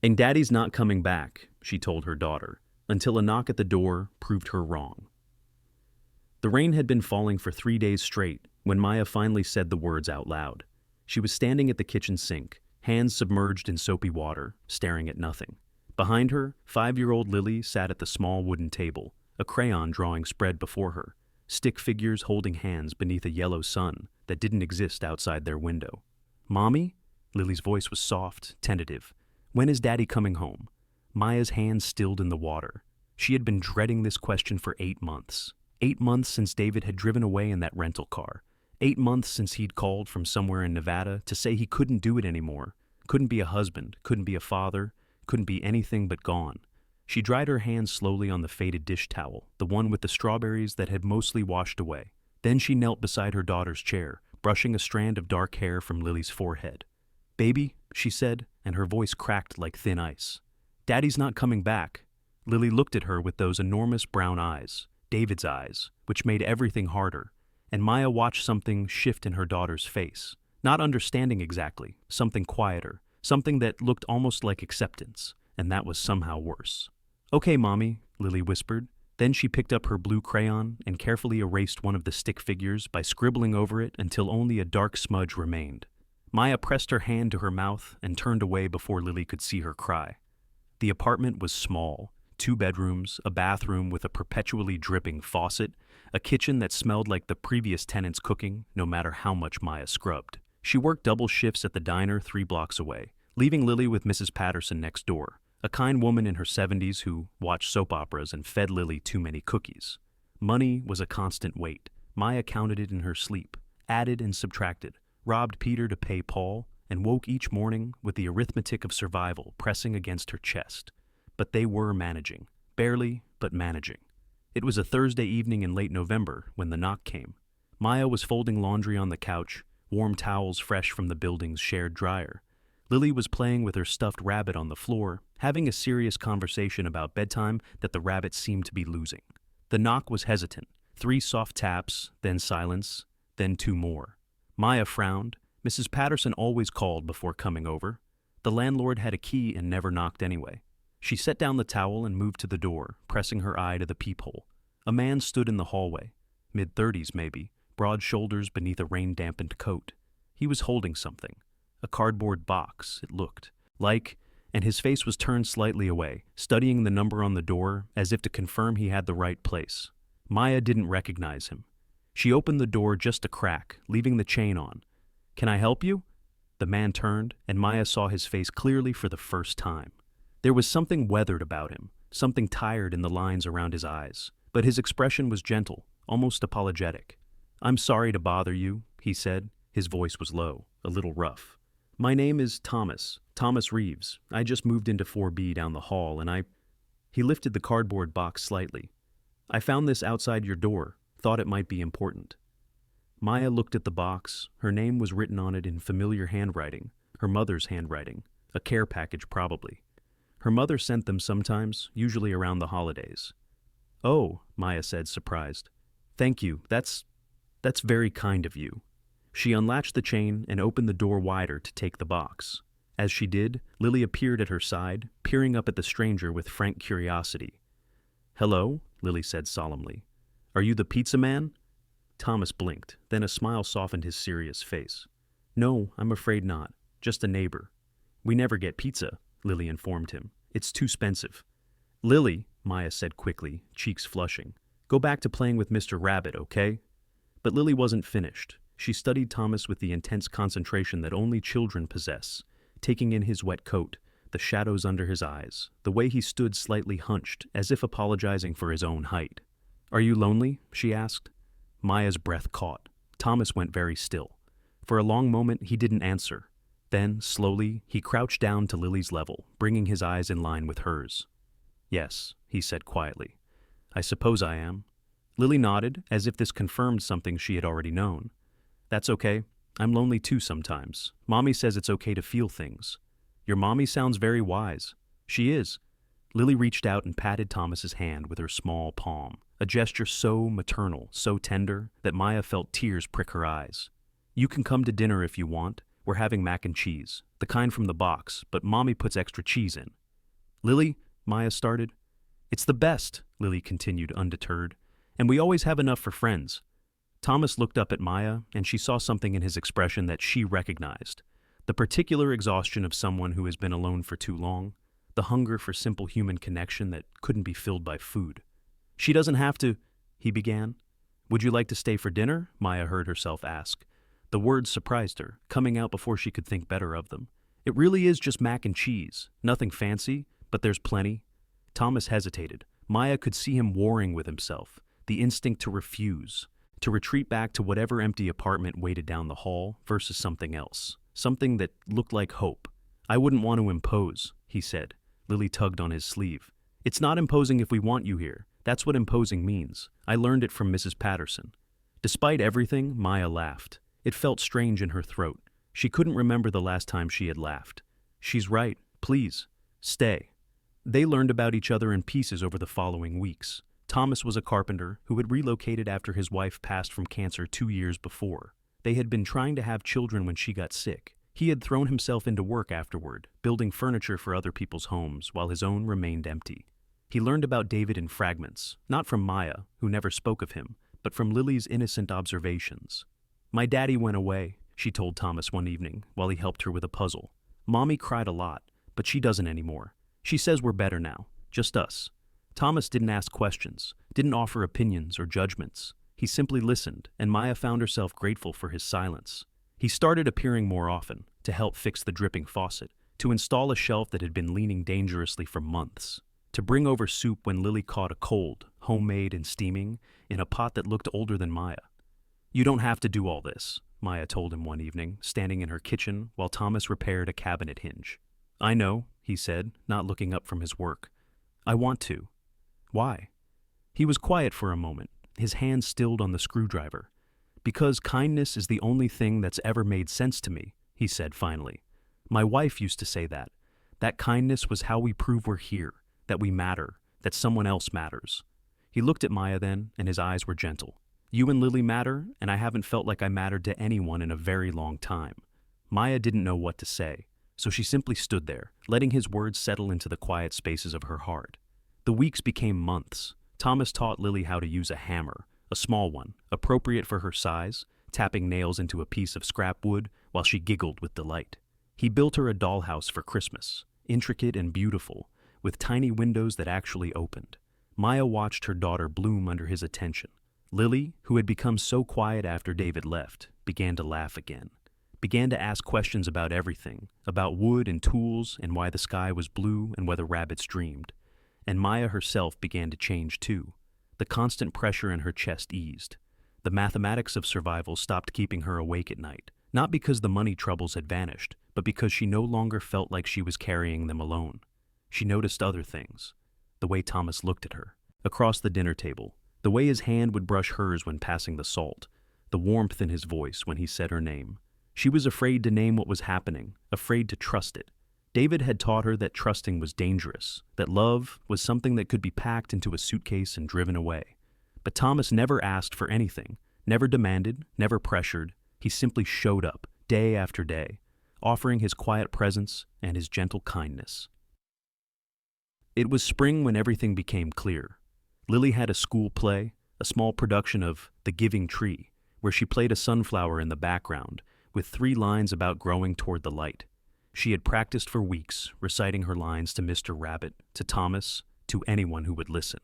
And Daddy's not coming back, she told her daughter, until a knock at the door proved her wrong. The rain had been falling for 3 days straight when Maya finally said the words out loud. She was standing at the kitchen sink, hands submerged in soapy water, staring at nothing. Behind her, 5-year-old Lily sat at the small wooden table, a crayon drawing spread before her, stick figures holding hands beneath a yellow sun that didn't exist outside their window. "Mommy?" Lily's voice was soft, tentative. "When is Daddy coming home?" Maya's hands stilled in the water. She had been dreading this question for 8 months. 8 months since David had driven away in that rental car. 8 months since he'd called from somewhere in Nevada to say he couldn't do it anymore. Couldn't be a husband, couldn't be a father, couldn't be anything but gone. She dried her hands slowly on the faded dish towel, the one with the strawberries that had mostly washed away. Then she knelt beside her daughter's chair, brushing a strand of dark hair from Lily's forehead. "Baby," she said, and her voice cracked like thin ice. "Daddy's not coming back." Lily looked at her with those enormous brown eyes, David's eyes, which made everything harder, and Maya watched something shift in her daughter's face, not understanding exactly, something quieter, something that looked almost like acceptance, and that was somehow worse. "Okay, Mommy," Lily whispered. Then she picked up her blue crayon and carefully erased one of the stick figures by scribbling over it until only a dark smudge remained. Maya pressed her hand to her mouth and turned away before Lily could see her cry. The apartment was small. 2 bedrooms, a bathroom with a perpetually dripping faucet, a kitchen that smelled like the previous tenant's cooking, no matter how much Maya scrubbed. She worked double shifts at the diner 3 blocks away, leaving Lily with Mrs. Patterson next door, a kind woman in her 70s who watched soap operas and fed Lily too many cookies. Money was a constant weight. Maya counted it in her sleep, added and subtracted, robbed Peter to pay Paul, and woke each morning with the arithmetic of survival pressing against her chest. But they were managing. Barely, but managing. It was a Thursday evening in late November when the knock came. Maya was folding laundry on the couch, warm towels fresh from the building's shared dryer. Lily was playing with her stuffed rabbit on the floor, having a serious conversation about bedtime that the rabbit seemed to be losing. The knock was hesitant. 3 soft taps, then silence, then 2 more. Maya frowned. Mrs. Patterson always called before coming over. The landlord had a key and never knocked anyway. She set down the towel and moved to the door, pressing her eye to the peephole. A man stood in the hallway, mid-30s maybe, broad shoulders beneath a rain-dampened coat. He was holding something. A cardboard box, it looked like, and his face was turned slightly away, studying the number on the door as if to confirm he had the right place. Maya didn't recognize him. She opened the door just a crack, leaving the chain on. "Can I help you?" The man turned, and Maya saw his face clearly for the first time. There was something weathered about him, something tired in the lines around his eyes, but his expression was gentle, almost apologetic. "I'm sorry to bother you," he said. His voice was low, a little rough. "My name is Thomas Reeves. I just moved into 4B down the hall, and He lifted the cardboard box slightly. "I found this outside your door, thought it might be important." Maya looked at the box. Her name was written on it in familiar handwriting, her mother's handwriting, a care package probably. Her mother sent them sometimes, usually around the holidays. "Oh," Maya said, surprised. "Thank you, that's very kind of you." She unlatched the chain and opened the door wider to take the box. As she did, Lily appeared at her side, peering up at the stranger with frank curiosity. "Hello," Lily said solemnly. "Are you the pizza man?" Thomas blinked, then a smile softened his serious face. "No, I'm afraid not. Just a neighbor." "We never get pizza," Lily informed him. "It's too expensive." "Lily," Maya said quickly, cheeks flushing, "go back to playing with Mr. Rabbit, okay?" But Lily wasn't finished. She studied Thomas with the intense concentration that only children possess, taking in his wet coat, the shadows under his eyes, the way he stood slightly hunched, as if apologizing for his own height. "Are you lonely?" she asked. Maya's breath caught. Thomas went very still. For a long moment he didn't answer. Then, slowly, he crouched down to Lily's level, bringing his eyes in line with hers. "Yes," he said quietly. "I suppose I am." Lily nodded, as if this confirmed something she had already known. "That's okay. I'm lonely too sometimes. Mommy says it's okay to feel things." "Your mommy sounds very wise." "She is." Lily reached out and patted Thomas's hand with her small palm, a gesture so maternal, so tender, that Maya felt tears prick her eyes. "You can come to dinner if you want. We're having mac and cheese, the kind from the box, but Mommy puts extra cheese in. Lily, Maya started. It's the best, Lily continued undeterred, and we always have enough for friends. Thomas looked up at Maya, and she saw something in his expression that she recognized. The particular exhaustion of someone who has been alone for too long, the hunger for simple human connection that couldn't be filled by food. She doesn't have to, he began. Would you like to stay for dinner? Maya heard herself ask. The words surprised her, coming out before she could think better of them. It really is just mac and cheese. Nothing fancy, but there's plenty. Thomas hesitated. Maya could see him warring with himself, the instinct to refuse, to retreat back to whatever empty apartment waited down the hall versus something else, something that looked like hope. I wouldn't want to impose, he said. Lily tugged on his sleeve. It's not imposing if we want you here. That's what imposing means. I learned it from Mrs. Patterson. Despite everything, Maya laughed. It felt strange in her throat. She couldn't remember the last time she had laughed. She's right. Please, stay. They learned about each other in pieces over the following weeks. Thomas was a carpenter who had relocated after his wife passed from cancer 2 years before. They had been trying to have children when she got sick. He had thrown himself into work afterward, building furniture for other people's homes while his own remained empty. He learned about David in fragments, not from Maya, who never spoke of him, but from Lily's innocent observations. My daddy went away, she told Thomas one evening while he helped her with a puzzle. Mommy cried a lot, but she doesn't anymore. She says we're better now, just us. Thomas didn't ask questions, didn't offer opinions or judgments. He simply listened, and Maya found herself grateful for his silence. He started appearing more often, to help fix the dripping faucet, to install a shelf that had been leaning dangerously for months, to bring over soup when Lily caught a cold, homemade and steaming, in a pot that looked older than Maya. You don't have to do all this, Maya told him one evening, standing in her kitchen while Thomas repaired a cabinet hinge. I know, he said, not looking up from his work. I want to. Why? He was quiet for a moment, his hand stilled on the screwdriver. Because kindness is the only thing that's ever made sense to me, he said finally. My wife used to say that. That kindness was how we prove we're here, that we matter, that someone else matters. He looked at Maya then, and his eyes were gentle. You and Lily matter, and I haven't felt like I mattered to anyone in a very long time. Maya didn't know what to say, so she simply stood there, letting his words settle into the quiet spaces of her heart. The weeks became months. Thomas taught Lily how to use a hammer, a small one, appropriate for her size, tapping nails into a piece of scrap wood while she giggled with delight. He built her a dollhouse for Christmas, intricate and beautiful, with tiny windows that actually opened. Maya watched her daughter bloom under his attention. Lily, who had become so quiet after David left, began to laugh again, began to ask questions about everything, about wood and tools and why the sky was blue and whether rabbits dreamed. And Maya herself began to change too. The constant pressure in her chest eased. The mathematics of survival stopped keeping her awake at night, not because the money troubles had vanished, but because she no longer felt like she was carrying them alone. She noticed other things. The way Thomas looked at her, across the dinner table, the way his hand would brush hers when passing the salt, the warmth in his voice when he said her name. She was afraid to name what was happening, afraid to trust it. David had taught her that trusting was dangerous, that love was something that could be packed into a suitcase and driven away. But Thomas never asked for anything, never demanded, never pressured. He simply showed up, day after day, offering his quiet presence and his gentle kindness. It was spring when everything became clear. Lily had a school play, a small production of The Giving Tree, where she played a sunflower in the background, with 3 lines about growing toward the light. She had practiced for weeks, reciting her lines to Mr. Rabbit, to Thomas, to anyone who would listen.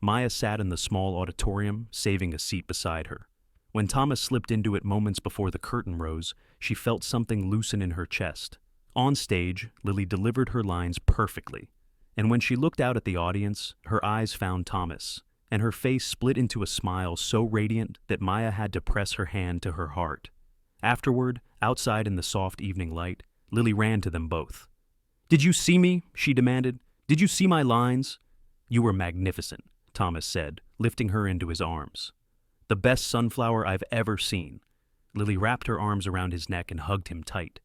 Maya sat in the small auditorium, saving a seat beside her. When Thomas slipped into it moments before the curtain rose, she felt something loosen in her chest. On stage, Lily delivered her lines perfectly. And when she looked out at the audience, her eyes found Thomas, and her face split into a smile so radiant that Maya had to press her hand to her heart. Afterward, outside in the soft evening light, Lily ran to them both. "Did you see me?" she demanded. "Did you see my lines?" "You were magnificent," Thomas said, lifting her into his arms. "The best sunflower I've ever seen." Lily wrapped her arms around his neck and hugged him tight.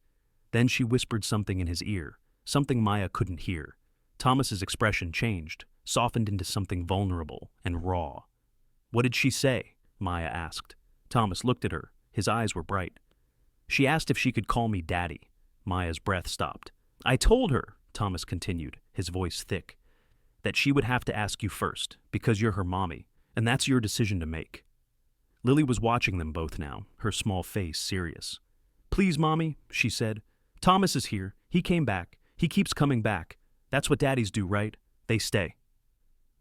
Then she whispered something in his ear, something Maya couldn't hear. Thomas's expression changed, softened into something vulnerable and raw. "What did she say?" Maya asked. Thomas looked at her. His eyes were bright. She asked if she could call me Daddy. Maya's breath stopped. I told her, Thomas continued, his voice thick, that she would have to ask you first, because you're her mommy, and that's your decision to make. Lily was watching them both now, her small face serious. Please, Mommy, she said. Thomas is here. He came back. He keeps coming back. That's what daddies do, right? They stay.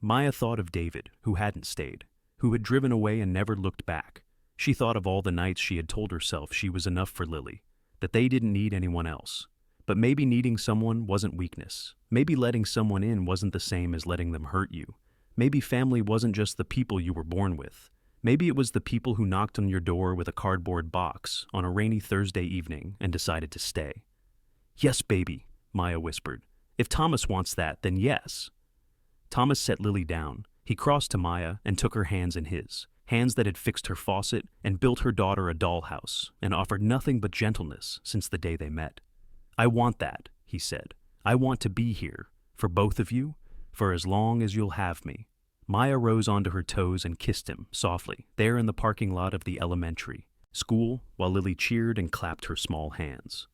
Maya thought of David, who hadn't stayed, who had driven away and never looked back. She thought of all the nights she had told herself she was enough for Lily, that they didn't need anyone else. But maybe needing someone wasn't weakness. Maybe letting someone in wasn't the same as letting them hurt you. Maybe family wasn't just the people you were born with. Maybe it was the people who knocked on your door with a cardboard box on a rainy Thursday evening and decided to stay. Yes, baby, Maya whispered. If Thomas wants that, then yes. Thomas set Lily down. He crossed to Maya and took her hands in his, hands that had fixed her faucet and built her daughter a dollhouse and offered nothing but gentleness since the day they met. I want that, he said. I want to be here, for both of you, for as long as you'll have me. Maya rose onto her toes and kissed him, softly, there in the parking lot of the elementary school, while Lily cheered and clapped her small hands.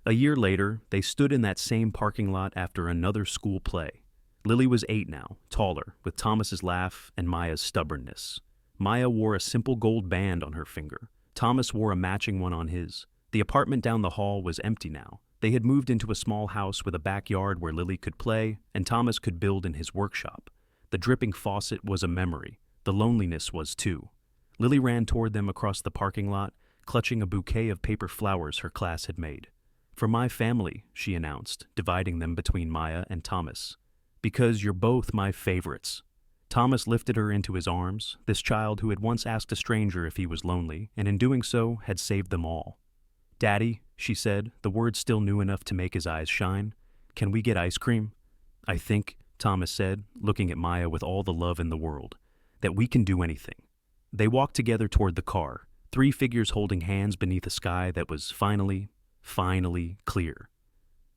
A year later, they stood in that same parking lot after another school play. Lily was 8 now, taller, with Thomas's laugh and Maya's stubbornness. Maya wore a simple gold band on her finger. Thomas wore a matching one on his. The apartment down the hall was empty now. They had moved into a small house with a backyard where Lily could play and Thomas could build in his workshop. The dripping faucet was a memory. The loneliness was too. Lily ran toward them across the parking lot, clutching a bouquet of paper flowers her class had made. For my family, she announced, dividing them between Maya and Thomas. Because you're both my favorites. Thomas lifted her into his arms, this child who had once asked a stranger if he was lonely, and in doing so had saved them all. Daddy, she said, the words still new enough to make his eyes shine, can we get ice cream? I think, Thomas said, looking at Maya with all the love in the world, that we can do anything. They walked together toward the car, 3 figures holding hands beneath a sky that was finally clear.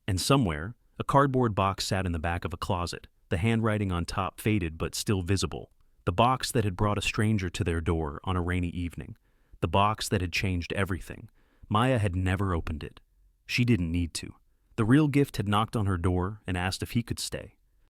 And somewhere, a cardboard box sat in the back of a closet, the handwriting on top faded but still visible. The box that had brought a stranger to their door on a rainy evening. The box that had changed everything. Maya had never opened it. She didn't need to. The real gift had knocked on her door and asked if he could stay.